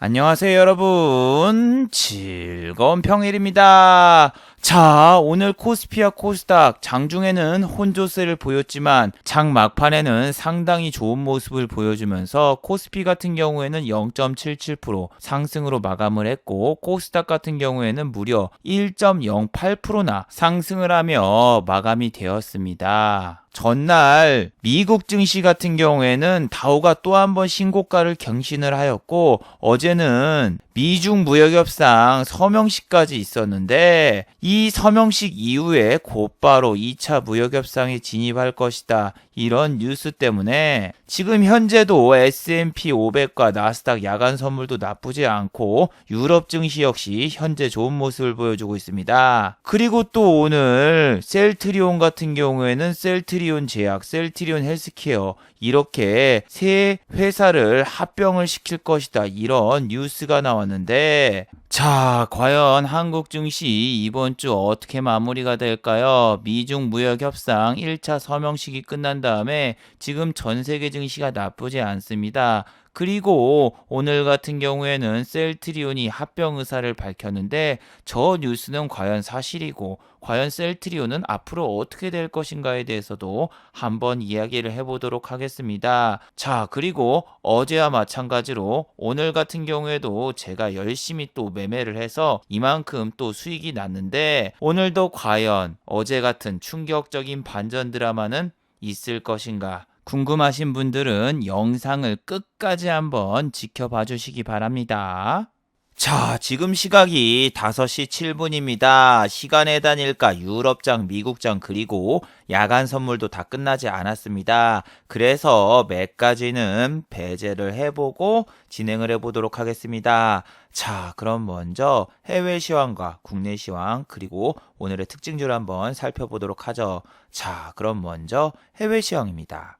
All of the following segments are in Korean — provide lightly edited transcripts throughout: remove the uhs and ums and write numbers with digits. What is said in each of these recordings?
안녕하세요, 여러분. 즐거운 평일입니다. 자, 오늘 코스피와 코스닥 장중에는 혼조세를 보였지만 장 막판에는 상당히 좋은 모습을 보여주면서 코스피 같은 경우에는 0.77% 상승으로 마감을 했고, 코스닥 같은 경우에는 무려 1.08%나 상승을 하며 마감이 되었습니다. 전날 미국 증시 같은 경우에는 다우가 또 한 번 신고가를 경신을 하였고, 어제는 미중 무역 협상 서명식까지 있었는데, 이 서명식 이후에 곧바로 2차 무역 협상에 진입할 것이다, 이런 뉴스 때문에 지금 현재도 S&P 500과 나스닥 야간 선물도 나쁘지 않고 유럽 증시 역시 현재 좋은 모습을 보여주고 있습니다. 그리고 또 오늘 셀트리온 같은 경우에는 셀트리온 제약, 셀트리온 헬스케어 이렇게 세 회사를 합병을 시킬 것이다, 이런 뉴스가 나왔는데, 자, 과연 한국 증시 이번 주 어떻게 마무리가 될까요? 미중 무역 협상 1차 서명식이 끝난 다음에 지금 전 세계 증시가 나쁘지 않습니다. 그리고 오늘 같은 경우에는 셀트리온이 합병 의사를 밝혔는데, 저 뉴스는 과연 사실이고 과연 셀트리온은 앞으로 어떻게 될 것인가에 대해서도 한번 이야기를 해보도록 하겠습니다. 자, 그리고 어제와 마찬가지로 오늘 같은 경우에도 제가 열심히 또 매매를 해서 이만큼 또 수익이 났는데, 오늘도 과연 어제 같은 충격적인 반전 드라마는 있을 것인가? 궁금하신 분들은 영상을 끝까지 한번 지켜봐 주시기 바랍니다. 자, 지금 시각이 5시 7분입니다. 시간의 단일가 유럽장, 미국장, 그리고 야간 선물도 다 끝나지 않았습니다. 그래서 몇 가지는 배제를 해보고 진행을 해보도록 하겠습니다. 자, 그럼 먼저 해외 시황과 국내 시황, 그리고 오늘의 특징주를 한번 살펴보도록 하죠. 자, 그럼 먼저 해외 시황입니다.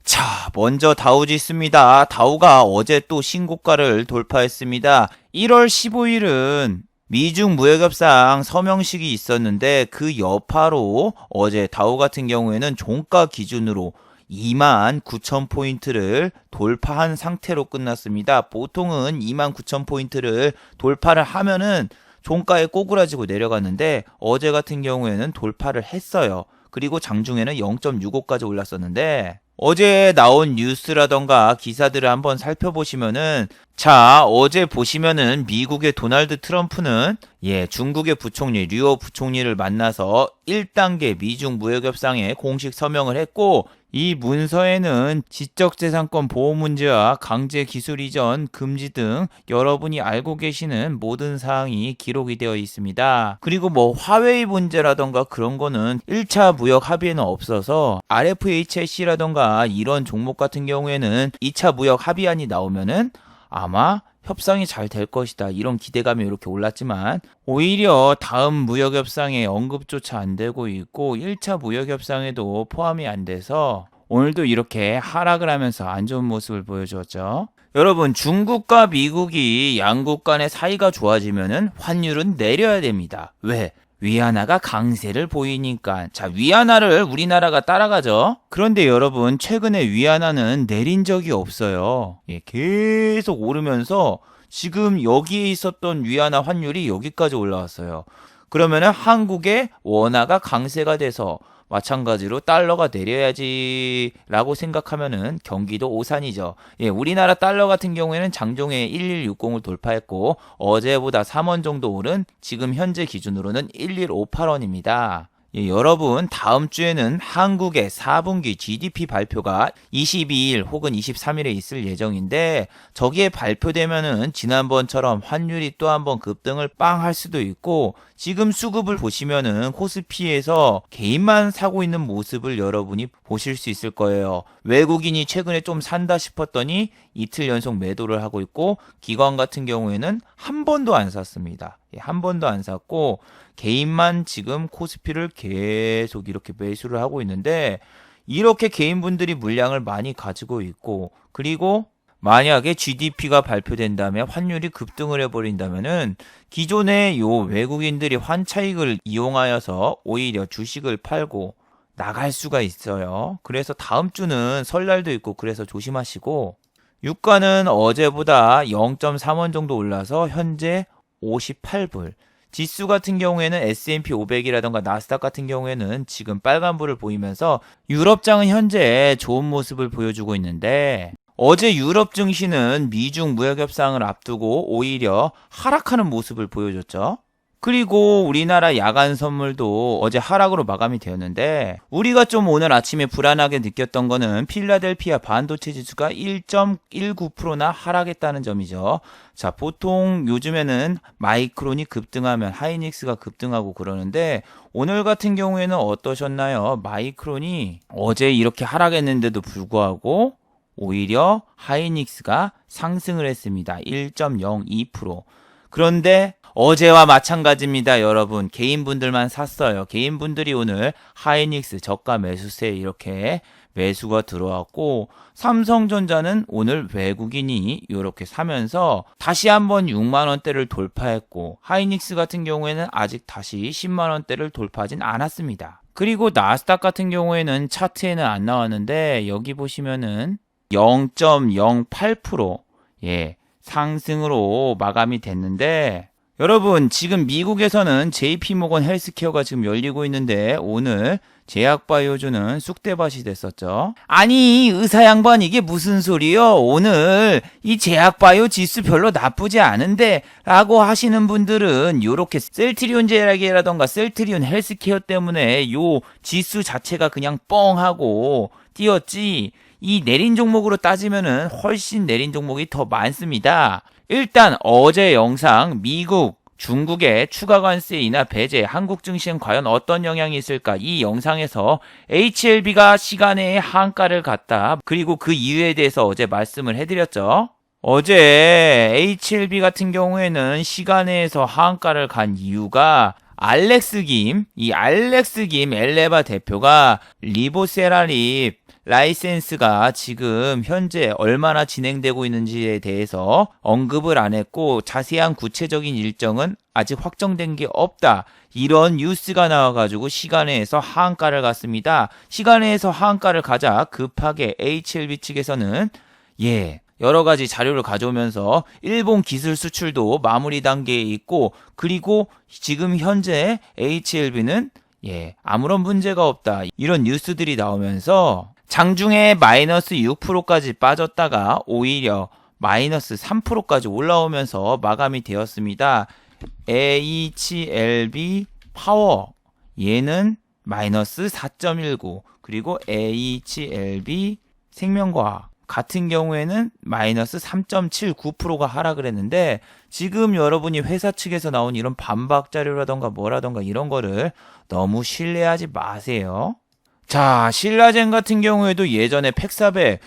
자, 먼저 다우지수입니다. 다우가 어제 또 신고가를 돌파했습니다. 1월 15일은 미중 무역협상 서명식이 있었는데, 그 여파로 어제 다우 같은 경우에는 종가 기준으로 29,000포인트를 돌파한 상태로 끝났습니다. 보통은 29,000포인트를 돌파를 하면은 종가에 꼬꾸라지고 내려갔는데, 어제 같은 경우에는 돌파를 했어요. 그리고 장중에는 0.65까지 올랐었는데, 어제 나온 뉴스라던가 기사들을 한번 살펴보시면은, 자, 어제 보시면은 미국의 도널드 트럼프는 중국의 부총리 류오 부총리를 만나서 1단계 미중 무역협상에 공식 서명을 했고, 이 문서에는 지적재산권 보호 문제와 강제 기술 이전 금지 등 여러분이 알고 계시는 모든 사항이 기록이 되어 있습니다. 그리고 뭐 화웨이 문제라던가 그런 거는 1차 무역 합의에는 없어서, RFHS라던가 이런 종목 같은 경우에는 2차 무역 합의안이 나오면은 아마 협상이 잘 될 것이다, 이런 기대감이 이렇게 올랐지만, 오히려 다음 무역협상에 언급조차 안 되고 있고 1차 무역협상에도 포함이 안 돼서 오늘도 이렇게 하락을 하면서 안 좋은 모습을 보여주었죠. 여러분, 중국과 미국이 양국 간의 사이가 좋아지면은 환율은 내려야 됩니다. 왜? 위안화가 강세를 보이니까. 자, 위안화를 우리나라가 따라가죠. 그런데 여러분, 최근에 위안화는 내린 적이 없어요. 계속 오르면서 지금 여기에 있었던 위안화 환율이 여기까지 올라왔어요. 그러면은 한국의 원화가 강세가 돼서 마찬가지로 달러가 내려야지 라고 생각하면은 경기도 오산이죠. 우리나라 달러 같은 경우에는 장중에 1160을 돌파했고, 어제보다 3원 정도 오른 지금 현재 기준으로는 1158원입니다. 여러분, 다음 주에는 한국의 4분기 GDP 발표가 22일 혹은 23일에 있을 예정인데, 저기에 발표되면은 지난번처럼 환율이 또 한번 급등을 빵 할 수도 있고, 지금 수급을 보시면은 코스피에서 개인만 사고 있는 모습을 여러분이 보실 수 있을 거예요. 외국인이 최근에 좀 산다 싶었더니 이틀 연속 매도를 하고 있고, 기관 같은 경우에는 한 번도 안 샀습니다. 한 번도 안 샀고, 개인만 지금 코스피를 계속 이렇게 매수를 하고 있는데, 이렇게 개인분들이 물량을 많이 가지고 있고, 그리고 만약에 GDP가 발표된다면 환율이 급등을 해버린다면은 기존의 요 외국인들이 환차익을 이용하여서 오히려 주식을 팔고 나갈 수가 있어요. 그래서 다음 주는 설날도 있고 그래서 조심하시고, 유가는 어제보다 0.3원 정도 올라서 현재 58불. 지수 같은 경우에는 S&P 500이라던가 나스닥 같은 경우에는 지금 빨간불을 보이면서 유럽장은 현재 좋은 모습을 보여주고 있는데 어제 유럽 증시는 미중 무역 협상을 앞두고 오히려 하락하는 모습을 보여줬죠. 그리고 우리나라 야간 선물도 어제 하락으로 마감이 되었는데 우리가 좀 오늘 아침에 불안하게 느꼈던 거는 필라델피아 반도체 지수가 1.19%나 하락했다는 점이죠. 자, 보통 요즘에는 마이크론이 급등하면 하이닉스가 급등하고 그러는데 오늘 같은 경우에는 어떠셨나요? 마이크론이 어제 이렇게 하락했는데도 불구하고 오히려 하이닉스가 상승을 했습니다. 1.02%. 그런데 어제와 마찬가지입니다, 여러분. 개인분들만 샀어요. 개인분들이 오늘 하이닉스 저가 매수세에 이렇게 매수가 들어왔고 삼성전자는 오늘 외국인이 이렇게 사면서 다시 한번 6만 원대를 돌파했고 하이닉스 같은 경우에는 아직 다시 10만 원대를 돌파하진 않았습니다. 그리고 나스닥 같은 경우에는 차트에는 안 나왔는데 여기 보시면은 0.08% 상승으로 마감이 됐는데 여러분 지금 미국에서는 JP모건 헬스케어가 지금 열리고 있는데 오늘 제약바이오주는 쑥대밭이 됐었죠. 아니 의사 양반 이게 무슨 소리요? 오늘 이 제약바이오 지수 별로 나쁘지 않은데 라고 하시는 분들은 요렇게 셀트리온 제약이라던가 셀트리온 헬스케어 때문에 요 지수 자체가 그냥 뻥하고 뛰었지 이 내린 종목으로 따지면은 훨씬 내린 종목이 더 많습니다. 일단 어제 영상 미국, 중국의 추가 관세 인하 배제, 한국 증시엔 과연 어떤 영향이 있을까? 이 영상에서 HLB가 시간외에 하한가를 갔다. 그리고 그 이유에 대해서 어제 말씀을 해드렸죠. 어제 HLB 같은 경우에는 시간외에서 하한가를 간 이유가 알렉스 김 엘레바 대표가 리보세라립 라이센스가 지금 현재 얼마나 진행되고 있는지에 대해서 언급을 안 했고 자세한 구체적인 일정은 아직 확정된 게 없다. 이런 뉴스가 나와가지고 시간외에서 하한가를 갔습니다. 시간외에서 하한가를 가자 급하게 HLB 측에서는 여러 가지 자료를 가져오면서 일본 기술 수출도 마무리 단계에 있고 그리고 지금 현재 HLB는 아무런 문제가 없다. 이런 뉴스들이 나오면서 장중에 마이너스 6%까지 빠졌다가 오히려 마이너스 3%까지 올라오면서 마감이 되었습니다. HLB 파워 얘는 마이너스 4.19 그리고 HLB 생명과학 같은 경우에는 마이너스 3.79%가 하락을 했는데 지금 여러분이 회사 측에서 나온 이런 반박 자료라던가 뭐라던가 이런 거를 너무 신뢰하지 마세요. 자, 신라젠 같은 경우에도 예전에 팩사백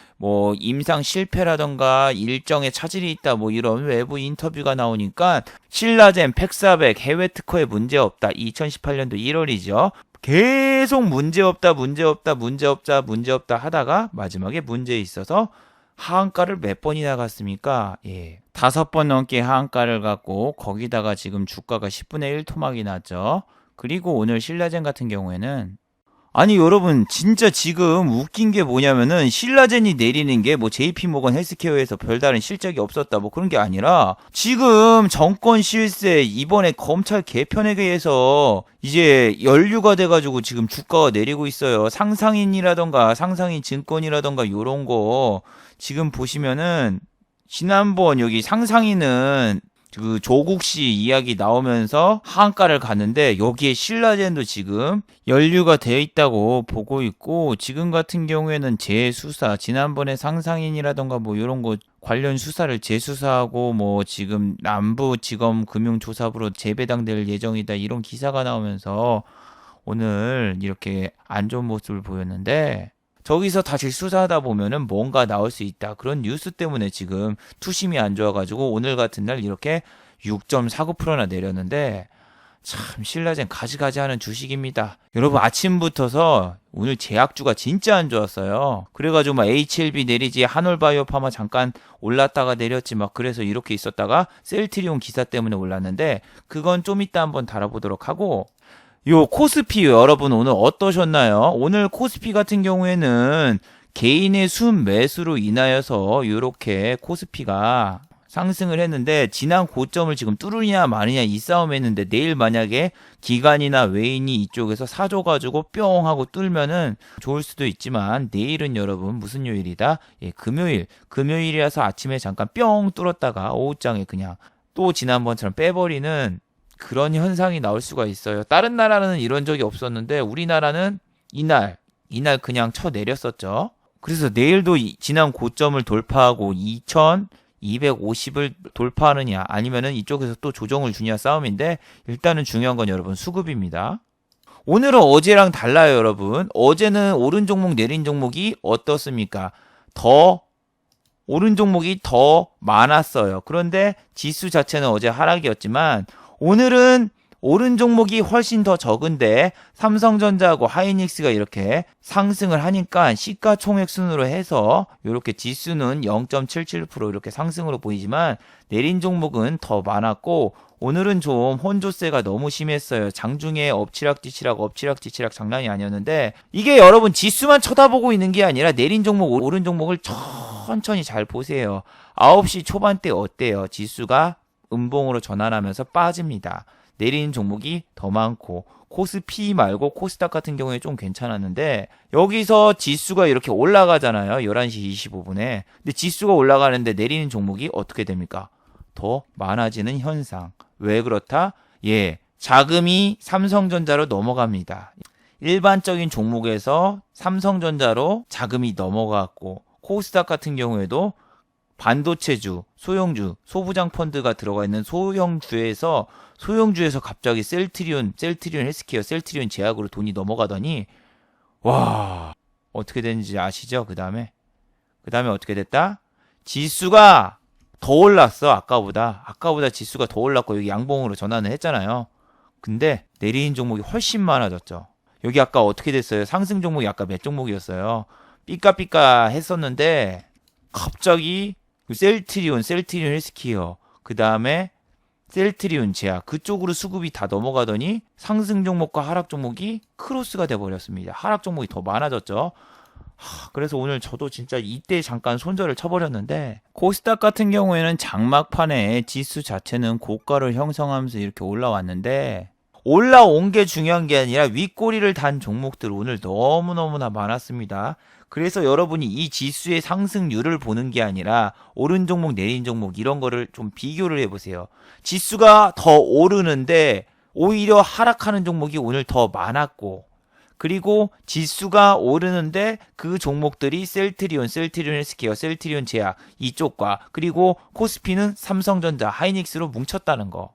임상 실패라던가 일정에 차질이 있다 이런 외부 인터뷰가 나오니까 신라젠, 팩사백 해외 특허에 문제 없다. 2018년도 1월이죠. 계속 문제 없다 하다가 마지막에 문제 있어서 하한가를 몇 번이나 갔습니까? 5번 넘게 하한가를 갔고 거기다가 지금 주가가 10분의 1 토막이 났죠. 그리고 오늘 신라젠 같은 경우에는 아니 여러분 진짜 지금 웃긴 게 뭐냐면은 신라젠이 내리는 게 JP모건 헬스케어에서 별다른 실적이 없었다 그런 게 아니라 지금 정권 실세 이번에 검찰 개편에 의해서 이제 연류가 돼가지고 지금 주가가 내리고 있어요. 상상인이라던가 상상인 증권이라던가 요런 거 지금 보시면은 지난번 여기 상상인은 그 조국 씨 이야기 나오면서 하한가를 갔는데 여기에 신라젠도 지금 연류가 되어 있다고 보고 있고 지금 같은 경우에는 재수사 지난번에 상상인이라던가 이런 거 관련 수사를 재수사하고 지금 남부지검 금융조사부로 재배당될 예정이다 이런 기사가 나오면서 오늘 이렇게 안 좋은 모습을 보였는데 저기서 다시 수사하다 보면은 뭔가 나올 수 있다. 그런 뉴스 때문에 지금 투심이 안 좋아가지고 오늘 같은 날 이렇게 6.49%나 내렸는데 참 신라젠 가지가지 하는 주식입니다. 여러분 아침부터서 오늘 제약주가 진짜 안 좋았어요. 그래가지고 HLB 내리지 한올바이오파마 잠깐 올랐다가 내렸지 그래서 이렇게 있었다가 셀트리온 기사 때문에 올랐는데 그건 좀 이따 한번 다뤄보도록 하고 요 코스피 여러분 오늘 어떠셨나요? 오늘 코스피 같은 경우에는 개인의 순매수로 인하여서 이렇게 코스피가 상승을 했는데 지난 고점을 지금 뚫으냐 마느냐 이 싸움 했는데 내일 만약에 기관이나 외인이 이쪽에서 사줘가지고 뿅 하고 뚫면은 좋을 수도 있지만 내일은 여러분 무슨 요일이다? 예, 금요일이라서 아침에 잠깐 뿅 뚫었다가 오후장에 그냥 또 지난번처럼 빼버리는 그런 현상이 나올 수가 있어요. 다른 나라는 이런 적이 없었는데 우리나라는 이날 그냥 쳐내렸었죠. 그래서 내일도 지난 고점을 돌파하고 2250을 돌파하느냐 아니면은 이쪽에서 또 조정을 주냐 싸움인데 일단은 중요한 건 여러분 수급입니다. 오늘은 어제랑 달라요 여러분. 어제는 오른 종목 내린 종목이 어떻습니까? 오른 종목이 더 많았어요. 그런데 지수 자체는 어제 하락이었지만 오늘은 오른 종목이 훨씬 더 적은데 삼성전자하고 하이닉스가 이렇게 상승을 하니까 시가총액 순으로 해서 이렇게 지수는 0.77% 이렇게 상승으로 보이지만 내린 종목은 더 많았고 오늘은 좀 혼조세가 너무 심했어요. 장중에 엎치락뒤치락 장난이 아니었는데 이게 여러분 지수만 쳐다보고 있는 게 아니라 내린 종목 오른 종목을 천천히 잘 보세요. 9시 초반대 어때요? 지수가 음봉으로 전환하면서 빠집니다. 내리는 종목이 더 많고 코스피 말고 코스닥 같은 경우에 좀 괜찮았는데 여기서 지수가 이렇게 올라가잖아요. 11시 25분에. 근데 지수가 올라가는데 내리는 종목이 어떻게 됩니까? 더 많아지는 현상. 왜 그렇다? 예, 자금이 삼성전자로 넘어갑니다. 일반적인 종목에서 삼성전자로 자금이 넘어갔고 코스닥 같은 경우에도 반도체주, 소형주, 소부장 펀드가 들어가 있는 소형주에서 갑자기 셀트리온 헬스케어, 셀트리온 제약으로 돈이 넘어가더니 와 어떻게 되는지 아시죠? 그 다음에 어떻게 됐다? 지수가 더 올랐어. 아까보다 지수가 더 올랐고 여기 양봉으로 전환을 했잖아요. 근데 내리는 종목이 훨씬 많아졌죠. 여기 아까 어떻게 됐어요? 상승 종목이 아까 몇 종목이었어요? 삐까삐까 했었는데 갑자기 셀트리온 헬스케어 그 다음에 셀트리온 제약 그쪽으로 수급이 다 넘어가더니 상승 종목과 하락 종목이 크로스가 돼버렸습니다. 하락 종목이 더 많아졌죠. 그래서 오늘 저도 진짜 이때 잠깐 손절을 쳐버렸는데 코스닥 같은 경우에는 장막판에 지수 자체는 고가를 형성하면서 이렇게 올라왔는데 올라온 게 중요한 게 아니라 윗꼬리를 단 종목들 오늘 너무너무나 많았습니다. 그래서 여러분이 이 지수의 상승률을 보는 게 아니라 오른 종목 내린 종목 이런 거를 좀 비교를 해보세요. 지수가 더 오르는데 오히려 하락하는 종목이 오늘 더 많았고 그리고 지수가 오르는데 그 종목들이 셀트리온 헬스케어, 셀트리온 제약 이쪽과 그리고 코스피는 삼성전자, 하이닉스로 뭉쳤다는 거.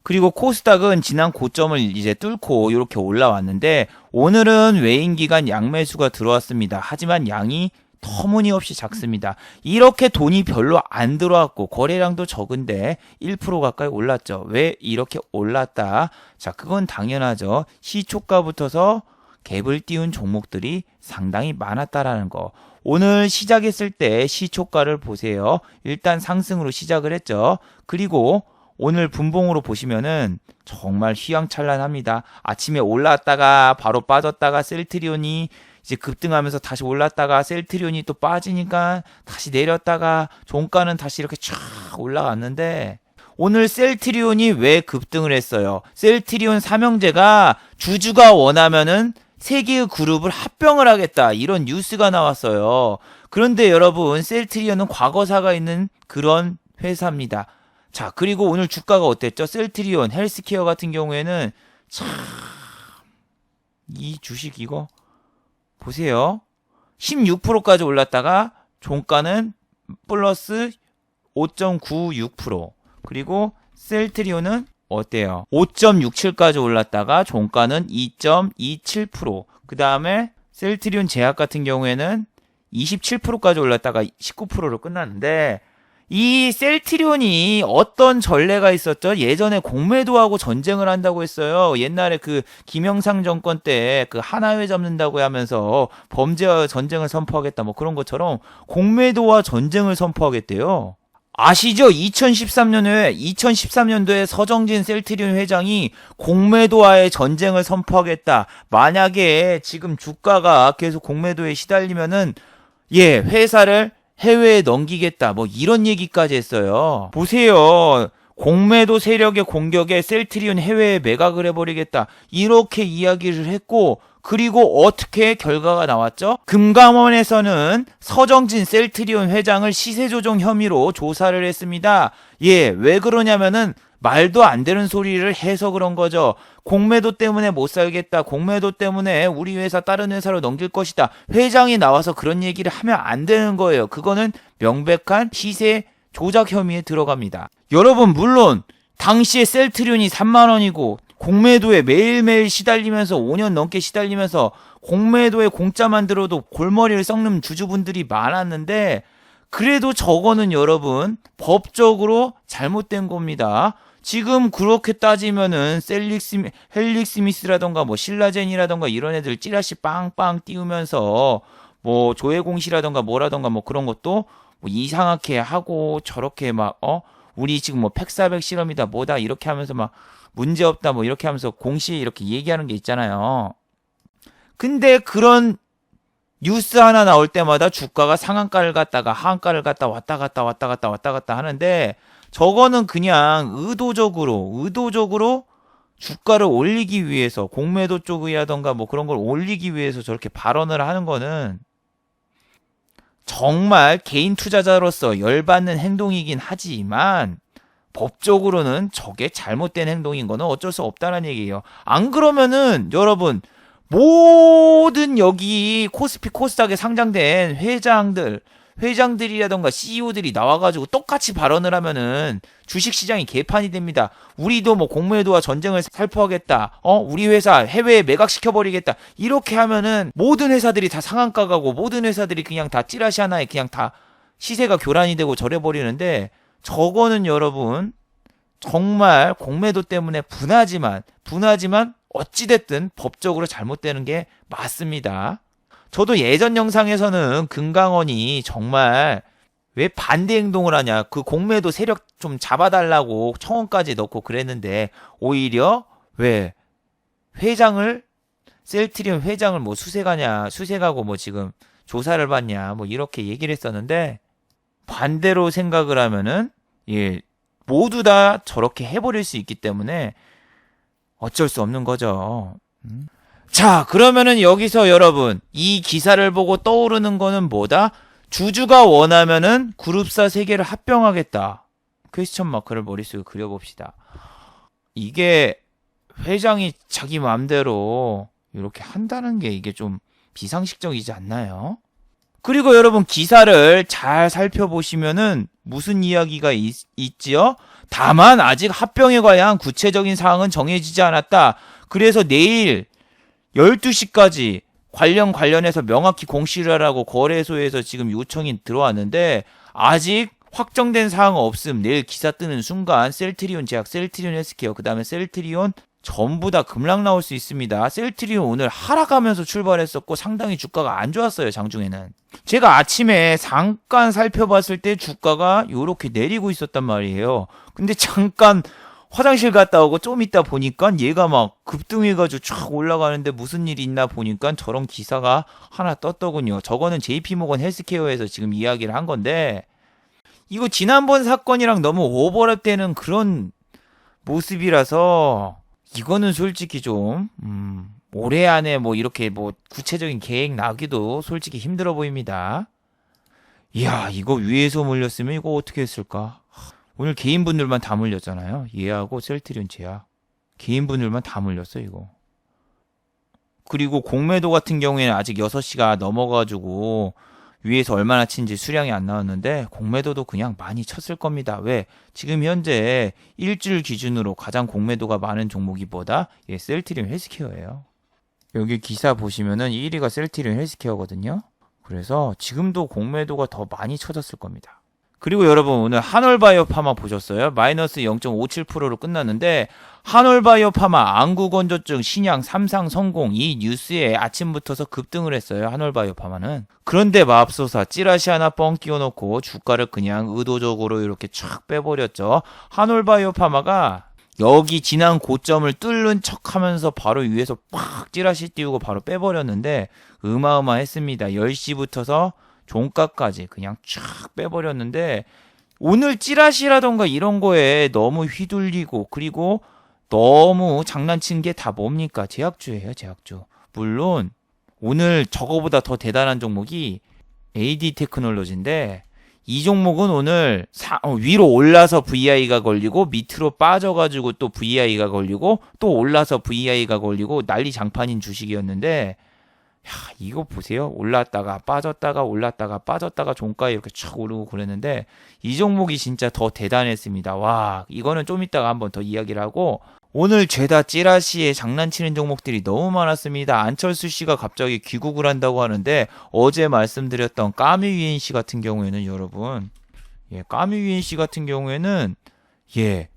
그리고 코스닥은 지난 고점을 이제 뚫고 이렇게 올라왔는데 오늘은 외인기관 양매수가 들어왔습니다. 하지만 양이 터무니없이 작습니다. 이렇게 돈이 별로 안 들어왔고 거래량도 적은데 1% 가까이 올랐죠. 왜 이렇게 올랐다? 자, 그건 당연하죠. 시초가부터서 갭을 띄운 종목들이 상당히 많았다라는 거. 오늘 시작했을 때 시초가를 보세요. 일단 상승으로 시작을 했죠. 그리고 오늘 분봉으로 보시면은 정말 휘황찬란합니다. 아침에 올랐다가 바로 빠졌다가 셀트리온이 이제 급등하면서 다시 올랐다가 셀트리온이 또 빠지니까 다시 내렸다가 종가는 다시 이렇게 쫙 올라갔는데 오늘 셀트리온이 왜 급등을 했어요? 셀트리온 삼형제가 주주가 원하면은 세 개의 그룹을 합병을 하겠다 이런 뉴스가 나왔어요. 그런데 여러분 셀트리온은 과거사가 있는 그런 회사입니다. 자, 그리고 오늘 주가가 어땠죠? 셀트리온 헬스케어 같은 경우에는 참 이 주식 이거 보세요. 16%까지 올랐다가 종가는 플러스 5.96%. 그리고 셀트리온은 어때요? 5.67까지 올랐다가 종가는 2.27%. 그 다음에 셀트리온 제약 같은 경우에는 27%까지 올랐다가 19%로 끝났는데 이 셀트리온이 어떤 전례가 있었죠? 예전에 공매도하고 전쟁을 한다고 했어요. 옛날에 그 김영삼 정권 때 그 하나회 잡는다고 하면서 범죄와 전쟁을 선포하겠다 뭐 그런 것처럼 공매도와 전쟁을 선포하겠대요. 아시죠? 2013년도에 서정진 셀트리온 회장이 공매도와의 전쟁을 선포하겠다. 만약에 지금 주가가 계속 공매도에 시달리면은 예, 회사를 해외에 넘기겠다. 뭐 이런 얘기까지 했어요. 보세요. 공매도 세력의 공격에 셀트리온 해외에 매각을 해버리겠다. 이렇게 이야기를 했고, 그리고 어떻게 결과가 나왔죠? 금감원에서는 서정진 셀트리온 회장을 시세조정 혐의로 조사를 했습니다. 예, 왜 그러냐면은 말도 안 되는 소리를 해서 그런 거죠. 공매도 때문에 못 살겠다. 공매도 때문에 우리 회사 다른 회사로 넘길 것이다. 회장이 나와서 그런 얘기를 하면 안 되는 거예요. 그거는 명백한 시세 조작 혐의에 들어갑니다. 여러분, 물론 당시에 셀트리온이 3만 원이고 공매도에 매일매일 시달리면서 5년 넘게 시달리면서 공매도에 공짜만 들어도 골머리를 썩는 주주분들이 많았는데, 그래도 저거는 여러분 법적으로 잘못된 겁니다. 지금 그렇게 따지면은 헬릭스미스라던가 뭐 신라젠이라던가 이런 애들 찌라시 빵빵 띄우면서 뭐 조회공시라던가 뭐라던가 뭐 그런 것도 뭐 이상하게 하고 저렇게 막 우리 지금 뭐 팩사백 실험이다 뭐다 이렇게 하면서 막 문제 없다 뭐 이렇게 하면서 공시에 이렇게 얘기하는 게 있잖아요. 근데 그런 뉴스 하나 나올 때마다 주가가 상한가를 갔다가 하한가를 갔다 왔다 갔다 하는데, 저거는 그냥 의도적으로 주가를 올리기 위해서 공매도 쪽이라던가 뭐 그런 걸 올리기 위해서 저렇게 발언을 하는 거는 정말 개인 투자자로서 열받는 행동이긴 하지만 법적으로는 저게 잘못된 행동인 거는 어쩔 수 없다는 얘기예요. 안 그러면은 여러분 모든 여기 코스피 코스닥에 상장된 회장들이라던가 CEO들이 나와가지고 똑같이 발언을 하면은 주식시장이 개판이 됩니다. 우리도 뭐 공매도와 전쟁을 살포하겠다. 우리 회사 해외에 매각시켜버리겠다. 이렇게 하면은 모든 회사들이 다 상한가 가고 모든 회사들이 그냥 다 찌라시 하나에 그냥 다 시세가 교란이 되고 저래버리는데, 저거는 여러분 정말 공매도 때문에 분하지만 어찌됐든 법적으로 잘못되는 게 맞습니다. 저도 예전 영상에서는 금강원이 정말 왜 반대 행동을 하냐, 그 공매도 세력 좀 잡아달라고 청원까지 넣고 그랬는데, 오히려 왜 셀트리온 회장을 뭐 수색하고 뭐 지금 조사를 받냐 뭐 이렇게 얘기를 했었는데, 반대로 생각을 하면은 모두 다 저렇게 해버릴 수 있기 때문에 어쩔 수 없는 거죠. 자, 그러면은 여기서 여러분 이 기사를 보고 떠오르는 거는 뭐다? 주주가 원하면은 그룹사 3개를 합병하겠다. 퀘스천 마크를 머릿속에 그려봅시다. 이게 회장이 자기 마음대로 이렇게 한다는 게 이게 좀 비상식적이지 않나요? 그리고 여러분 기사를 잘 살펴보시면은 무슨 이야기가 있지요? 다만 아직 합병에 관한 구체적인 사항은 정해지지 않았다. 그래서 내일 12시까지 관련해서 명확히 공시를 하라고 거래소에서 지금 요청이 들어왔는데, 아직 확정된 사항은 없음. 내일 기사 뜨는 순간 셀트리온 제약, 셀트리온 헬스케어, 그 다음에 셀트리온 전부 다 급락 나올 수 있습니다. 셀트리온 오늘 하락하면서 출발했었고 상당히 주가가 안 좋았어요. 장중에는 제가 아침에 잠깐 살펴봤을 때 주가가 요렇게 내리고 있었단 말이에요. 근데 잠깐 화장실 갔다 오고 좀 있다 보니까 얘가 막 급등해가지고 쫙 올라가는데 무슨 일이 있나 보니까 저런 기사가 하나 떴더군요. 저거는 JP모건 헬스케어에서 지금 이야기를 한 건데, 이거 지난번 사건이랑 너무 오버랩되는 그런 모습이라서 이거는 솔직히 좀 올해 안에 뭐 이렇게 뭐 구체적인 계획 나기도 솔직히 힘들어 보입니다. 이야, 이거 위에서 물렸으면 이거 어떻게 했을까? 오늘 개인분들만 다 물렸잖아요. 얘하고 셀트리온 제약 개인분들만 다 물렸어 이거. 그리고 공매도 같은 경우에는 아직 6시가 넘어가지고 위에서 얼마나 친지 수량이 안 나왔는데, 공매도도 그냥 많이 쳤을 겁니다. 왜? 지금 현재 일주일 기준으로 가장 공매도가 많은 종목이 뭐다? 셀트리온 헬스케어예요. 여기 기사 보시면은 1위가 셀트리온 헬스케어거든요. 그래서 지금도 공매도가 더 많이 쳐졌을 겁니다. 그리고 여러분 오늘 한올바이오 파마 보셨어요? 마이너스 0.57%로 끝났는데, 한올바이오 파마 안구건조증 신약 3상 성공, 이 뉴스에 아침부터서 급등을 했어요. 한올바이오 파마는. 그런데 맙소사 찌라시 하나 뻥 끼워놓고 주가를 그냥 의도적으로 이렇게 촥 빼버렸죠. 한올바이오 파마가 여기 지난 고점을 뚫는 척하면서 바로 위에서 팍 찌라시 띄우고 바로 빼버렸는데, 어마어마했습니다. 10시부터서 종가까지 그냥 쫙 빼버렸는데 오늘 찌라시라던가 이런 거에 너무 휘둘리고 그리고 너무 장난친 게 다 뭡니까? 제약주예요, 제약주. 물론 오늘 저거보다 더 대단한 종목이 AD 테크놀로지인데 이 종목은 오늘 위로 올라서 VI가 걸리고 밑으로 빠져가지고 또 VI가 걸리고 또 올라서 VI가 걸리고 난리 장판인 주식이었는데 야, 이거 보세요. 올랐다가 빠졌다가 올랐다가 빠졌다가 종가에 이렇게 촥 오르고 그랬는데 이 종목이 진짜 더 대단했습니다. 와, 이거는 좀 이따가 한번 더 이야기를 하고 오늘 죄다 찌라시에 장난치는 종목들이 너무 많았습니다. 안철수 씨가 갑자기 귀국을 한다고 하는데 어제 말씀드렸던 까뮤유인 씨 같은 경우에는 여러분 까뮤유인 씨 같은 경우에는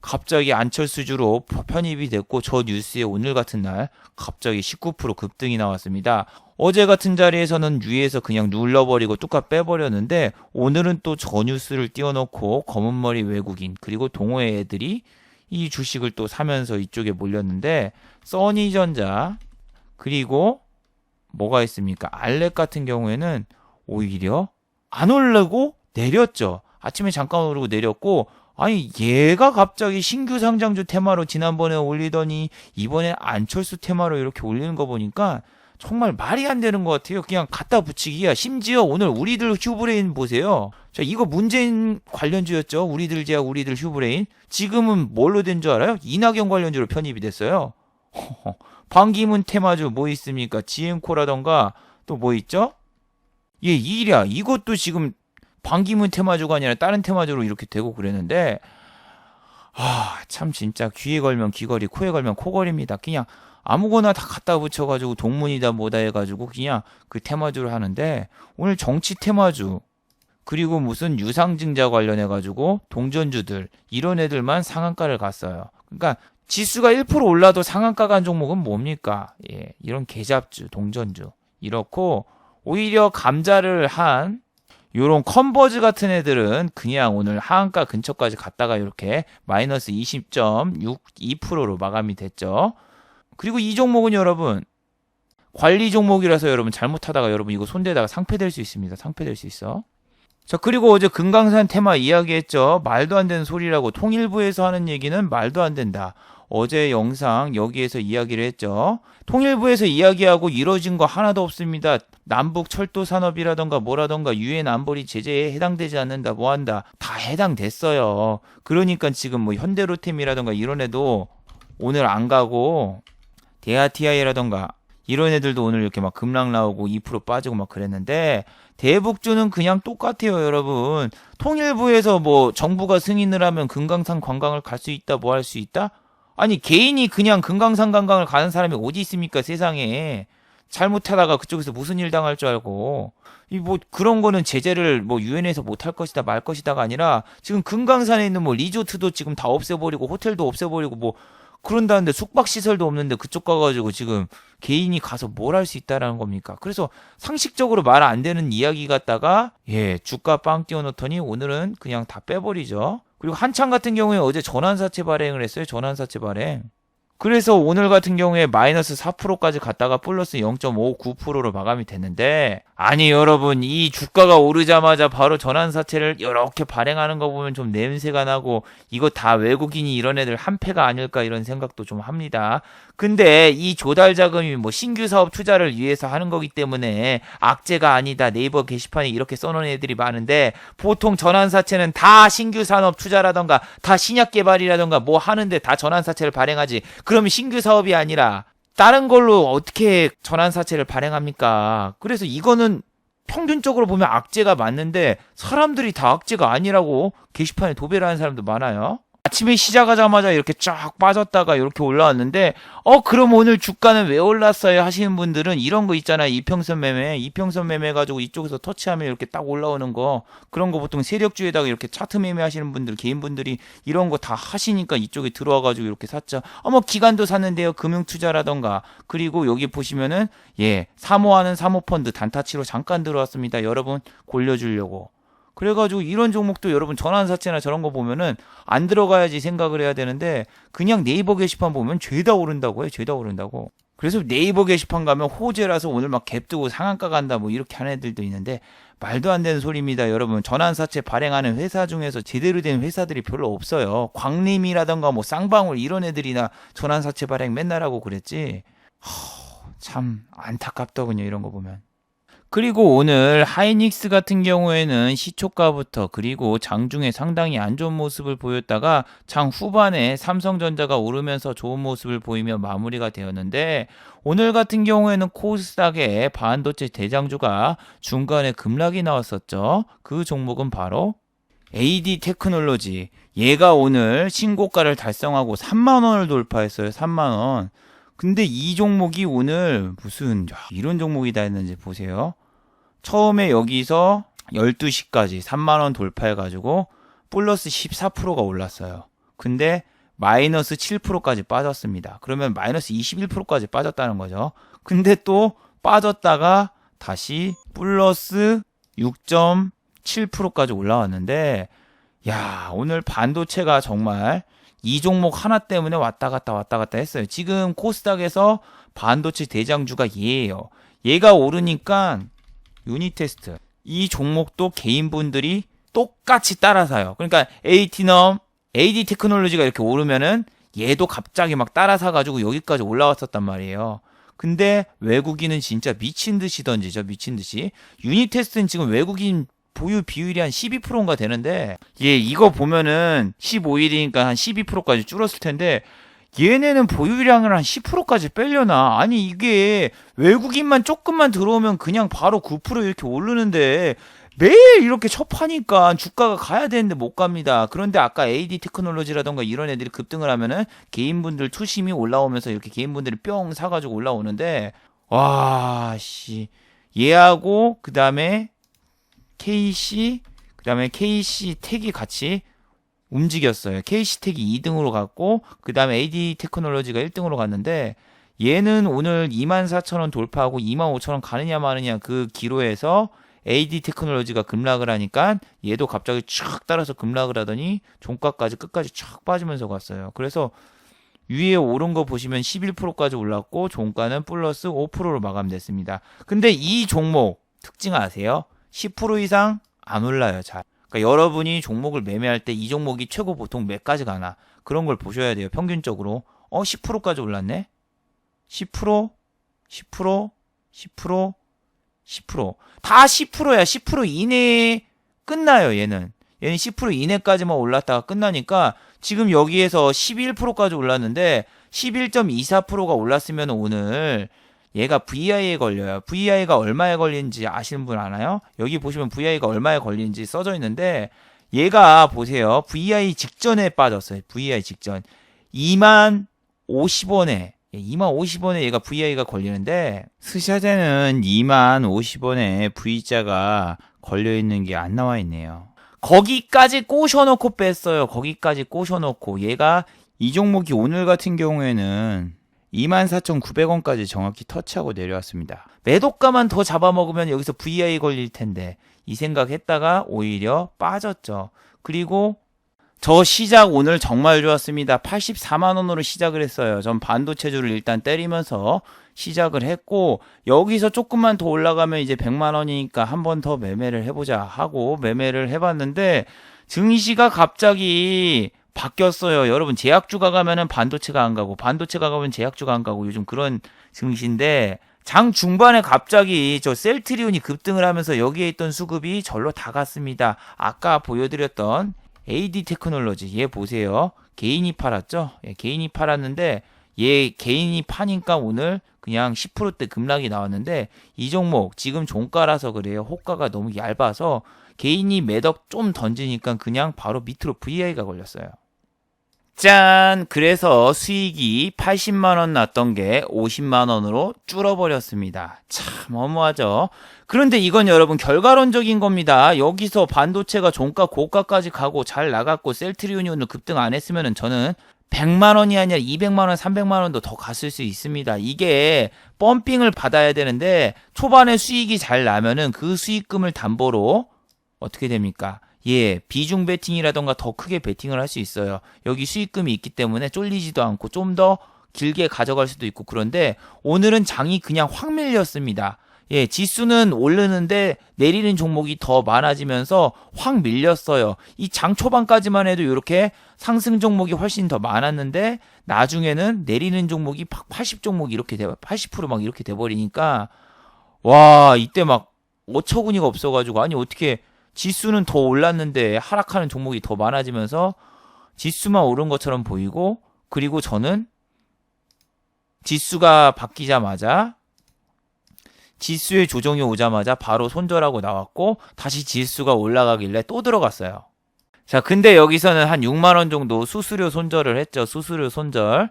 갑자기 안철수주로 편입이 됐고 저 뉴스에 오늘 같은 날 갑자기 19% 급등이 나왔습니다. 어제 같은 자리에서는 위에서 그냥 눌러버리고 뚝딱 빼버렸는데 오늘은 또 저 뉴스를 띄워놓고 검은머리 외국인 그리고 동호회 애들이 이 주식을 또 사면서 이쪽에 몰렸는데 써니전자 그리고 뭐가 있습니까? 알렉 같은 경우에는 오히려 안 오르고 내렸죠. 아침에 잠깐 오르고 내렸고 아니 얘가 갑자기 신규 상장주 테마로 지난번에 올리더니 이번에 안철수 테마로 이렇게 올리는 거 보니까 정말 말이 안 되는 것 같아요. 그냥 갖다 붙이기야. 심지어 오늘 우리들 휴브레인 보세요. 자, 이거 문재인 관련주였죠. 우리들 제약 우리들 휴브레인. 지금은 뭘로 된 줄 알아요? 이낙연 관련주로 편입이 됐어요. 반기문 테마주 뭐 있습니까? GM코라던가 또 뭐 있죠? 이랴 이것도 지금 반기문 테마주가 아니라 다른 테마주로 이렇게 되고 그랬는데 참 진짜 귀에 걸면 귀걸이 코에 걸면 코걸이입니다. 그냥 아무거나 다 갖다 붙여가지고 동문이다 뭐다 해가지고 그냥 그 테마주를 하는데 오늘 정치 테마주 그리고 무슨 유상증자 관련해가지고 동전주들 이런 애들만 상한가를 갔어요. 그러니까 지수가 1% 올라도 상한가 간 종목은 뭡니까? 이런 개잡주 동전주 이렇고 오히려 감자를 한 요런 컨버즈 같은 애들은 그냥 오늘 하한가 근처까지 갔다가 이렇게 마이너스 20.62%로 마감이 됐죠. 그리고 이 종목은 여러분 관리 종목이라서 여러분 잘못하다가 여러분 이거 손대다가 상폐될 수 있습니다. 상폐될 수 있어. 자, 그리고 어제 금강산 테마 이야기했죠. 말도 안 되는 소리라고 통일부에서 하는 얘기는 말도 안 된다. 어제 영상 여기에서 이야기를 했죠. 통일부에서 이야기하고 이루어진 거 하나도 없습니다. 남북 철도 산업이라던가 뭐라던가 유엔 안보리 제재에 해당되지 않는다 뭐한다 다 해당됐어요. 그러니까 지금 뭐 현대로템이라던가 이런 애도 오늘 안 가고 대하TI라던가 이런 애들도 오늘 이렇게 막 급락 나오고 2% 빠지고 막 그랬는데 대북주는 그냥 똑같아요. 여러분 통일부에서 뭐 정부가 승인을 하면 금강산 관광을 갈 수 있다 뭐 할 수 있다? 아니 개인이 그냥 금강산 관광을 가는 사람이 어디 있습니까 세상에. 잘못하다가 그쪽에서 무슨 일 당할 줄 알고 이 뭐 그런 거는 제재를 뭐 유엔에서 못 할 것이다 말 것이다가 아니라 지금 금강산에 있는 뭐 리조트도 지금 다 없애버리고 호텔도 없애버리고 뭐 그런다는데 숙박시설도 없는데 그쪽 가가지고 지금 개인이 가서 뭘 할 수 있다라는 겁니까? 그래서 상식적으로 말 안 되는 이야기 같다가 주가 빵 띄워놓더니 오늘은 그냥 다 빼버리죠. 그리고 한창 같은 경우에 어제 전환사채 발행을 했어요. 전환사채 발행. 그래서 오늘 같은 경우에 마이너스 4%까지 갔다가 플러스 0.59%로 마감이 됐는데 아니 여러분 이 주가가 오르자마자 바로 전환사채를 이렇게 발행하는 거 보면 좀 냄새가 나고 이거 다 외국인이 이런 애들 한패가 아닐까 이런 생각도 좀 합니다. 근데 이 조달 자금이 뭐 신규 사업 투자를 위해서 하는 거기 때문에 악재가 아니다. 네이버 게시판에 이렇게 써놓은 애들이 많은데 보통 전환사채는 다 신규 산업 투자라던가 다 신약 개발이라던가 뭐 하는데 다 전환사채를 발행하지. 그러면 신규 사업이 아니라 다른 걸로 어떻게 전환사채를 발행합니까? 그래서 이거는 평균적으로 보면 악재가 맞는데 사람들이 다 악재가 아니라고 게시판에 도배를 하는 사람도 많아요. 아침에 시작하자마자 이렇게 쫙 빠졌다가 이렇게 올라왔는데 그럼 오늘 주가는 왜 올랐어요 하시는 분들은 이런 거 있잖아요. 이평선 매매 가지고 이쪽에서 터치하면 이렇게 딱 올라오는 거 그런 거 보통 세력주에다가 이렇게 차트 매매 하시는 분들 개인분들이 이런 거 다 하시니까 이쪽에 들어와 가지고 이렇게 샀죠. 뭐 기관도 샀는데요. 금융투자라던가 그리고 여기 보시면은 사모하는 사모펀드 단타치로 잠깐 들어왔습니다. 여러분 골려주려고. 그래가지고 이런 종목도 여러분 전환사채나 저런 거 보면은 안 들어가야지 생각을 해야 되는데 그냥 네이버 게시판 보면 죄다 오른다고 해요. 죄다 오른다고. 그래서 네이버 게시판 가면 호재라서 오늘 막 갭 뜨고 상한가 간다 뭐 이렇게 하는 애들도 있는데 말도 안 되는 소리입니다. 여러분, 전환사채 발행하는 회사 중에서 제대로 된 회사들이 별로 없어요. 광림이라던가 뭐 쌍방울 이런 애들이나 전환사채 발행 맨날 하고 그랬지. 참 안타깝더군요, 이런 거 보면. 그리고 오늘 하이닉스 같은 경우에는 시초가부터 그리고 장중에 상당히 안 좋은 모습을 보였다가 장 후반에 삼성전자가 오르면서 좋은 모습을 보이며 마무리가 되었는데, 오늘 같은 경우에는 코스닥의 반도체 대장주가 중간에 급락이 나왔었죠. 그 종목은 바로 AD 테크놀로지. 얘가 오늘 신고가를 달성하고 3만 원을 돌파했어요. 3만 원. 근데 이 종목이 오늘 무슨 이런 종목이 다 했는지 보세요. 처음에 여기서 12시까지 3만원 돌파해가지고 플러스 14%가 올랐어요. 근데 마이너스 7%까지 빠졌습니다. 그러면 마이너스 21%까지 빠졌다는 거죠. 근데 또 빠졌다가 다시 플러스 6.7%까지 올라왔는데, 야, 오늘 반도체가 정말 이 종목 하나 때문에 왔다 갔다 했어요. 지금 코스닥에서 반도체 대장주가 얘예요. 얘가 오르니까 유니테스트, 이 종목도 개인분들이 똑같이 따라 사요. 그러니까 AD 테크놀로지가 이렇게 오르면은 얘도 갑자기 막 따라 사가지고 여기까지 올라왔었단 말이에요. 근데 외국인은 진짜 미친 듯이 던지죠. 미친 듯이. 유니테스트는 지금 외국인 보유 비율이 한 12%인가 되는데, 이거 보면은 15일이니까 한 12%까지 줄었을 텐데, 얘네는 보유량을 한 10%까지 빼려나? 아니, 이게 외국인만 조금만 들어오면 그냥 바로 9% 이렇게 오르는데 매일 이렇게 첩하니까 주가가 가야 되는데 못 갑니다. 그런데 아까 AD 테크놀로지라던가 이런 애들이 급등을 하면은 개인분들 투심이 올라오면서 이렇게 개인분들이 뿅 사가지고 올라오는데, 와, 씨. 얘하고 그 다음에 KC 택이 같이 움직였어요. KC택이 2등으로 갔고, 그 다음에 AD 테크놀로지가 1등으로 갔는데, 얘는 오늘 24,000원 돌파하고 25,000원 가느냐 마느냐 그 기로에서 AD 테크놀로지가 급락을 하니까 얘도 갑자기 촥 따라서 급락을 하더니 종가까지 끝까지 촥 빠지면서 갔어요. 그래서 위에 오른 거 보시면 11%까지 올랐고 종가는 플러스 5%로 마감됐습니다. 근데 이 종목 특징 아세요? 10% 이상 안 올라요, 잘. 그러니까 여러분이 종목을 매매할 때 이 종목이 최고 보통 몇까지 가나 그런 걸 보셔야 돼요. 평균적으로 10%까지 올랐네. 10%, 10%, 10%, 10%. 다 10%야. 10% 이내에 끝나요, 얘는. 얘는 10% 이내까지만 올랐다가 끝나니까 지금 여기에서 11%까지 올랐는데 11.24%가 올랐으면 오늘 얘가 VI에 걸려요. VI가 얼마에 걸리는지 아시는 분 아나요? 여기 보시면 VI가 얼마에 걸리는지 써져 있는데, 얘가 보세요. VI 직전에 빠졌어요. VI 직전. 2만 50원에 얘가 VI가 걸리는데, 스샤제는 2만 50원에 V자가 걸려있는 게 안 나와 있네요. 거기까지 꼬셔놓고 뺐어요. 거기까지 꼬셔놓고. 얘가 이 종목이 오늘 같은 경우에는 24,900원까지 정확히 터치하고 내려왔습니다. 매도가만 더 잡아먹으면 여기서 VI 걸릴 텐데 이 생각했다가 오히려 빠졌죠. 그리고 저 시작 오늘 정말 좋았습니다. 84만 원으로 시작을 했어요. 전 반도체주를 일단 때리면서 시작을 했고, 여기서 조금만 더 올라가면 이제 100만 원이니까 한 번 더 매매를 해보자 하고 매매를 해봤는데 증시가 갑자기 바뀌었어요. 여러분, 제약주가 가면은 반도체가 안 가고, 반도체가 가면 제약주가 안 가고, 요즘 그런 증시인데, 장 중반에 갑자기 저 셀트리온이 급등을 하면서 여기에 있던 수급이 절로 다 갔습니다. 아까 보여드렸던 AD 테크놀로지, 얘 보세요. 개인이 팔았죠? 개인이 팔았는데, 얘 개인이 파니까 오늘 그냥 10%대 급락이 나왔는데, 이 종목 지금 종가라서 그래요. 호가가 너무 얇아서 개인이 매덕 좀 던지니까 그냥 바로 밑으로 VI가 걸렸어요. 짠! 그래서 수익이 80만원 났던 게 50만원으로 줄어버렸습니다. 참 허무하죠. 그런데 이건 여러분 결과론적인 겁니다. 여기서 반도체가 종가 고가까지 가고 잘 나갔고 셀트리온이 오늘 급등 안 했으면 저는 100만원이 아니라 200만원, 300만원도 더 갔을 수 있습니다. 이게 펌핑을 받아야 되는데 초반에 수익이 잘 나면은 그 수익금을 담보로 어떻게 됩니까? 비중 베팅이라던가 더 크게 베팅을 할 수 있어요. 여기 수익금이 있기 때문에 쫄리지도 않고 좀 더 길게 가져갈 수도 있고 그런데 오늘은 장이 그냥 확 밀렸습니다. 예, 지수는 오르는데 내리는 종목이 더 많아지면서 확 밀렸어요. 이 장 초반까지만 해도 이렇게 상승 종목이 훨씬 더 많았는데 나중에는 내리는 종목이 80 종목이 이렇게 80%막 이렇게 돼 버리니까 와, 이때 막 어처구니가 없어가지고 아니 어떻게 지수는 더 올랐는데 하락하는 종목이 더 많아지면서 지수만 오른 것처럼 보이고 그리고 저는 지수가 바뀌자마자 지수의 조정이 오자마자 바로 손절하고 나왔고 다시 지수가 올라가길래 또 들어갔어요. 자, 근데 여기서는 한 6만원 정도 수수료 손절을 했죠. 수수료 손절.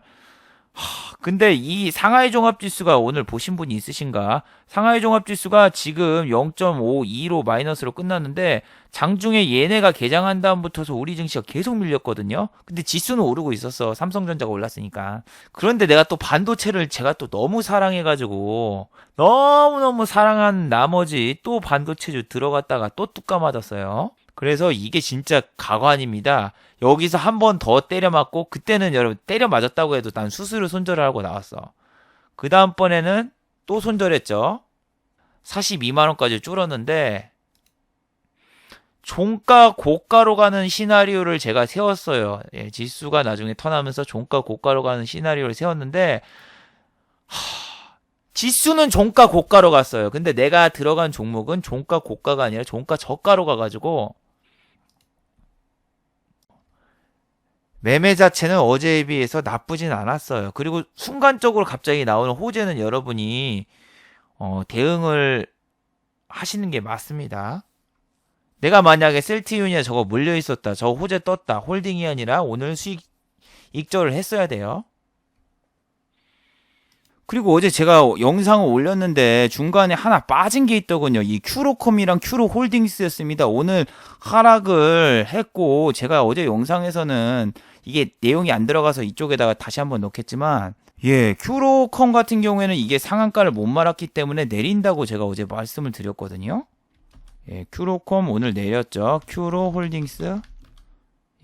근데 이 상하이 종합지수가 오늘 보신 분이 있으신가? 상하이 종합지수가 지금 0.52로 마이너스로 끝났는데 장중에 얘네가 개장한 다음부터서 우리 증시가 계속 밀렸거든요. 근데 지수는 오르고 있었어. 삼성전자가 올랐으니까. 그런데 내가 또 반도체를 제가 또 너무 사랑해가지고 너무너무 사랑한 나머지 또 반도체주 들어갔다가 또 뚜까 맞았어요. 그래서 이게 진짜 가관입니다. 여기서 한 번 더 때려 맞고 그때는 여러분 때려 맞았다고 해도 난 수수료 손절을 하고 나왔어. 그 다음번에는 또 손절했죠. 42만원까지 줄었는데 종가 고가로 가는 시나리오를 제가 세웠어요. 예, 지수가 나중에 턴하면서 종가 고가로 가는 시나리오를 세웠는데 지수는 종가 고가로 갔어요. 근데 내가 들어간 종목은 종가 고가가 아니라 종가 저가로 가가지고 매매 자체는 어제에 비해서 나쁘진 않았어요. 그리고 순간적으로 갑자기 나오는 호재는 여러분이 대응을 하시는 게 맞습니다. 내가 만약에 셀트리온이나 저거 물려 있었다, 저 호재 떴다, 홀딩이 아니라 오늘 수익 익절을 했어야 돼요. 그리고 어제 제가 영상을 올렸는데 중간에 하나 빠진 게 있더군요. 이 큐로콤이랑 큐로홀딩스였습니다. 오늘 하락을 했고 제가 어제 영상에서는 이게 내용이 안 들어가서 이쪽에다가 다시 한번 넣겠지만 예, 큐로콤 같은 경우에는 이게 상한가를 못 말았기 때문에 내린다고 제가 어제 말씀을 드렸거든요. 예, 큐로콤 오늘 내렸죠. 큐로홀딩스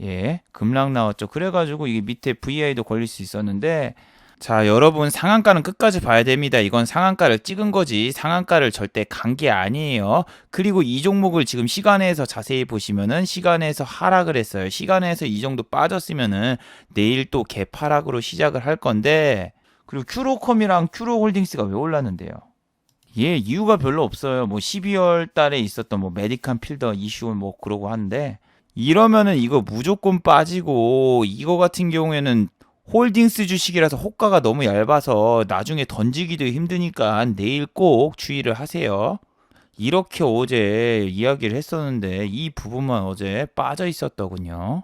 예, 급락 나왔죠. 그래가지고 이게 밑에 VI도 걸릴 수 있었는데 자, 여러분 상한가는 끝까지 봐야 됩니다. 이건 상한가를 찍은 거지 상한가를 절대 간 게 아니에요. 그리고 이 종목을 지금 시간에서 자세히 보시면은 시간에서 하락을 했어요. 시간에서 이 정도 빠졌으면은 내일 또 개파락으로 시작을 할 건데 그리고 큐로컴이랑 큐로홀딩스가 왜 올랐는데요? 예, 이유가 별로 없어요. 뭐 12월 달에 있었던 뭐 메디칸 필더 이슈 뭐 그러고 하는데 이러면은 이거 무조건 빠지고 이거 같은 경우에는 홀딩스 주식이라서 호가가 너무 얇아서 나중에 던지기도 힘드니까 내일 꼭 주의를 하세요. 이렇게 어제 이야기를 했었는데 이 부분만 어제 빠져 있었더군요.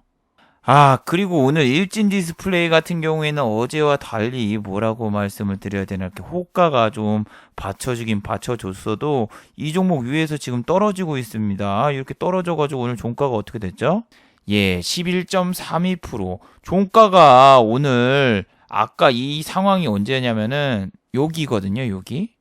아, 그리고 오늘 일진 디스플레이 같은 경우에는 어제와 달리 뭐라고 말씀을 드려야 되나 이렇게 호가가 좀 받쳐주긴 받쳐줬어도 이 종목 위에서 지금 떨어지고 있습니다. 이렇게 떨어져가지고 오늘 종가가 어떻게 됐죠? 예, 11.32%. 종가가 오늘 아까 이 상황이 언제냐면은 여기거든요. 여기.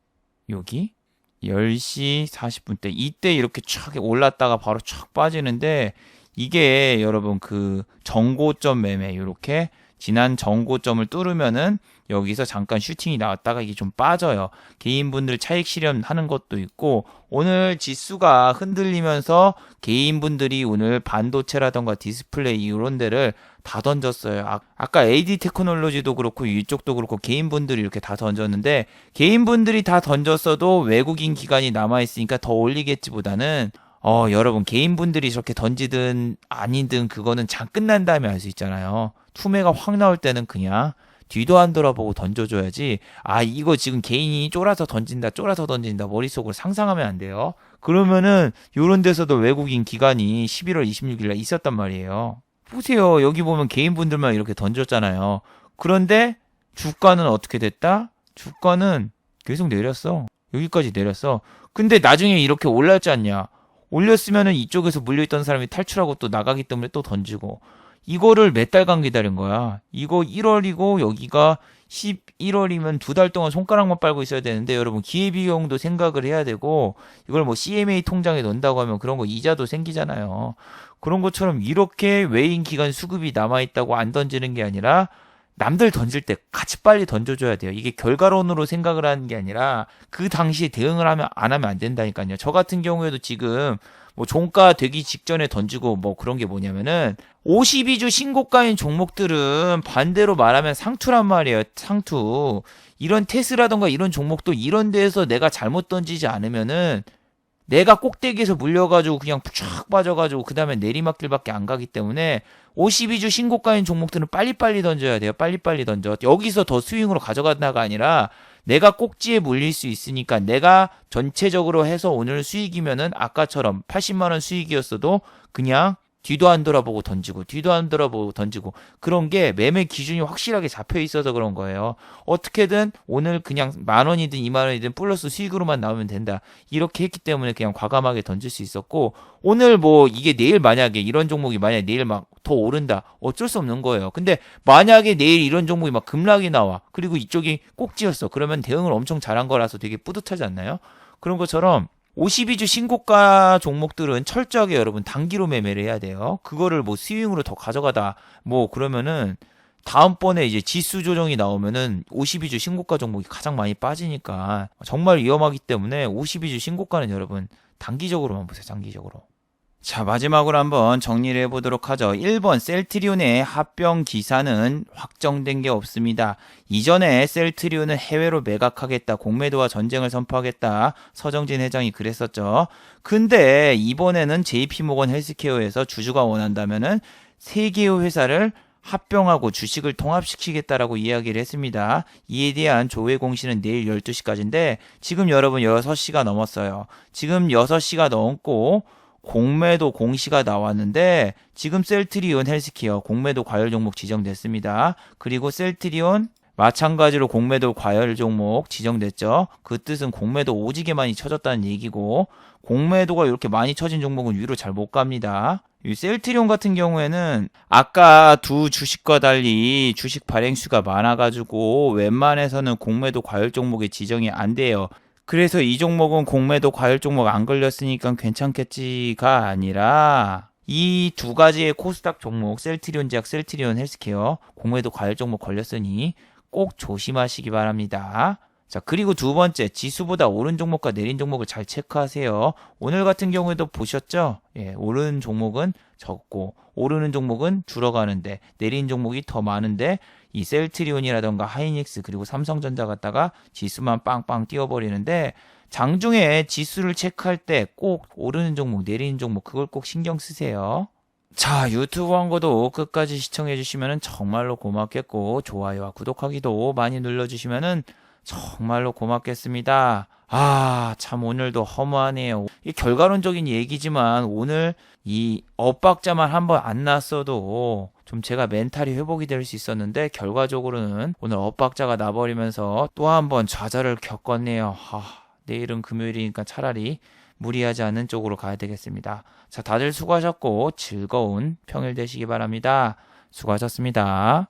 10시 40분 때 이때 이렇게 촥 올랐다가 바로 촥 빠지는데 이게 여러분 그 정고점 매매 이렇게 지난 정고점을 뚫으면은 여기서 잠깐 슈팅이 나왔다가 이게 좀 빠져요. 개인분들 차익 실현하는 것도 있고 오늘 지수가 흔들리면서 개인분들이 오늘 반도체라던가 디스플레이 이런 데를 다 던졌어요. 아까 AD 테크놀로지도 그렇고 이쪽도 그렇고 개인분들이 이렇게 다 던졌는데 개인분들이 다 던졌어도 외국인 기관이 남아있으니까 더 올리겠지보다는 여러분 개인분들이 저렇게 던지든 아니든 그거는 장 끝난 다음에 알 수 있잖아요. 투매가 확 나올 때는 그냥 뒤도 안 돌아보고 던져줘야지. 아, 이거 지금 개인이 쫄아서 던진다 머릿속으로 상상하면 안 돼요. 그러면은 요런 데서도 외국인 기관이 11월 26일날 있었단 말이에요. 보세요. 여기 보면 개인분들만 이렇게 던졌잖아요. 그런데 주가는 어떻게 됐다? 주가는 계속 내렸어. 여기까지 내렸어. 근데 나중에 이렇게 올랐지 않냐? 올렸으면은 이쪽에서 물려있던 사람이 탈출하고 또 나가기 때문에 또 던지고 이거를 몇 달간 기다린 거야. 이거 1월이고 여기가 11월이면 2달 동안 손가락만 빨고 있어야 되는데 여러분 기회비용도 생각을 해야 되고 이걸 뭐 CMA 통장에 넣는다고 하면 그런 거 이자도 생기잖아요. 그런 것처럼 이렇게 외인 기관 수급이 남아있다고 안 던지는 게 아니라 남들 던질 때 같이 빨리 던져줘야 돼요. 이게 결과론으로 생각을 하는 게 아니라 그 당시에 대응을 하면 안 하면 안 된다니까요. 저 같은 경우에도 지금 뭐 종가 되기 직전에 던지고 뭐 그런 게 뭐냐면은 52주 신고가인 종목들은 반대로 말하면 상투란 말이에요. 상투. 이런 테스라던가 이런 종목도 이런 데에서 내가 잘못 던지지 않으면은 내가 꼭대기에서 물려가지고 그냥 쫙 빠져가지고 그 다음에 내리막길밖에 안 가기 때문에 52주 신고가인 종목들은 빨리빨리 던져야 돼요. 빨리빨리 던져. 여기서 더 스윙으로 가져간다가 아니라 내가 꼭지에 물릴 수 있으니까 내가 전체적으로 해서 오늘 수익이면은 아까처럼 80만원 수익이었어도 그냥 뒤도 안 돌아보고 던지고 뒤도 안 돌아보고 던지고 그런 게 매매 기준이 확실하게 잡혀 있어서 그런 거예요. 어떻게든 오늘 그냥 10,000원이든 20,000원이든 플러스 수익으로만 나오면 된다. 이렇게 했기 때문에 그냥 과감하게 던질 수 있었고 오늘 뭐 이게 내일 만약에 이런 종목이 만약에 내일 막 더 오른다. 어쩔 수 없는 거예요. 근데 만약에 내일 이런 종목이 막 급락이 나와. 그리고 이쪽이 꼭지였어. 그러면 대응을 엄청 잘한 거라서 되게 뿌듯하지 않나요? 그런 것처럼 52주 신고가 종목들은 철저하게 여러분 단기로 매매를 해야 돼요. 그거를 뭐 스윙으로 더 가져가다 뭐 그러면은 다음번에 이제 지수 조정이 나오면은 52주 신고가 종목이 가장 많이 빠지니까 정말 위험하기 때문에 52주 신고가는 여러분 단기적으로만 보세요. 장기적으로. 자, 마지막으로 한번 정리를 해보도록 하죠. 1번 셀트리온의 합병 기사는 확정된 게 없습니다. 이전에 셀트리온은 해외로 매각하겠다, 공매도와 전쟁을 선포하겠다, 서정진 회장이 그랬었죠. 근데 이번에는 JP모건 헬스케어에서 주주가 원한다면은 3개의 회사를 합병하고 주식을 통합시키겠다라고 이야기를 했습니다. 이에 대한 조회 공시는 내일 12시까지인데 지금 여러분 6시가 넘었어요. 지금 6시가 넘고 공매도 공시가 나왔는데 지금 셀트리온 헬스케어 공매도 과열 종목 지정됐습니다. 그리고 셀트리온 마찬가지로 공매도 과열 종목 지정됐죠. 그 뜻은 공매도 오지게 많이 쳐졌다는 얘기고 공매도가 이렇게 많이 쳐진 종목은 위로 잘 못 갑니다. 이 셀트리온 같은 경우에는 아까 두 주식과 달리 주식 발행수가 많아가지고 웬만해서는 공매도 과열 종목에 지정이 안 돼요. 그래서 이 종목은 공매도 과열 종목 안 걸렸으니까 괜찮겠지가 아니라 이 두 가지의 코스닥 종목 셀트리온 제약, 셀트리온 헬스케어 공매도 과열 종목 걸렸으니 꼭 조심하시기 바랍니다. 자, 그리고 두 번째 지수보다 오른 종목과 내린 종목을 잘 체크하세요. 오늘 같은 경우에도 보셨죠? 예, 오른 종목은 적고 오르는 종목은 줄어가는데 내린 종목이 더 많은데 이 셀트리온이라던가 하이닉스 그리고 삼성전자 갖다가 지수만 빵빵 띄워버리는데 장중에 지수를 체크할 때 꼭 오르는 종목 내리는 종목 그걸 꼭 신경 쓰세요. 자, 유튜브 광고도 끝까지 시청해 주시면 정말로 고맙겠고 좋아요와 구독하기도 많이 눌러주시면 정말로 고맙겠습니다. 아, 참 오늘도 허무하네요. 이 결과론적인 얘기지만 오늘 이 엇박자만 한번 안 났어도 좀 제가 멘탈이 회복이 될 수 있었는데 결과적으로는 오늘 엇박자가 나버리면서 또 한번 좌절을 겪었네요. 내일은 금요일이니까 차라리 무리하지 않는 쪽으로 가야 되겠습니다. 자, 다들 수고하셨고 즐거운 평일 되시기 바랍니다. 수고하셨습니다.